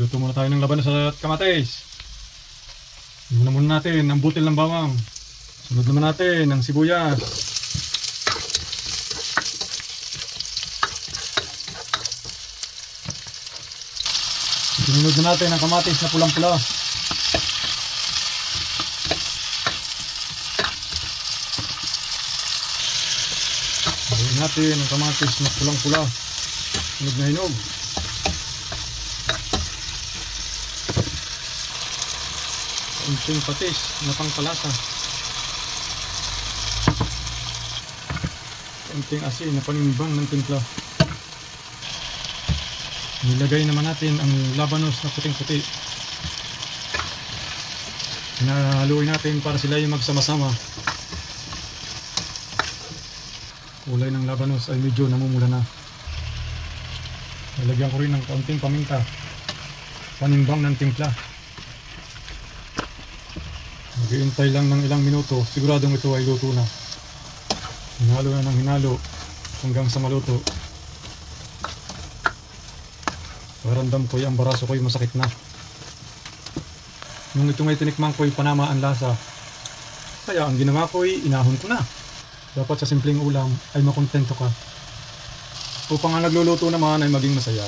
Luto muna tayo ng labanos at kamatis. Muna natin ang butil ng bawang. Sunod naman natin ang sibuyas. Sunod na natin ang kamatis na pulang-pula. Gawin natin ang kamatis na pulang-pula. Hinog na hinog. Unting patis na pangpalasa. Unting asin na panimbang ng timpla. Nilagay naman natin ang labanos na puting-puti. Hinahaluin natin para sila yung magsama-sama. Kulay ng labanos ay medyo namumula na. Nilagyan ko rin ng kaunting paminta. Panimbang ng timpla. Mag-iintay lang ng ilang minuto. Siguradong ito ay luto na. Hinalo na ng hinalo hanggang sa maluto. Pakiramdam ko yung baraso ko yung masakit na. Nung ito ngay tinikman ko yung panama ang lasa. Kaya ang ginawa ko ay inahon ko na. Dapat sa simpleng ulam ay makontento ka. Upang ang nagluluto naman ay maging masaya.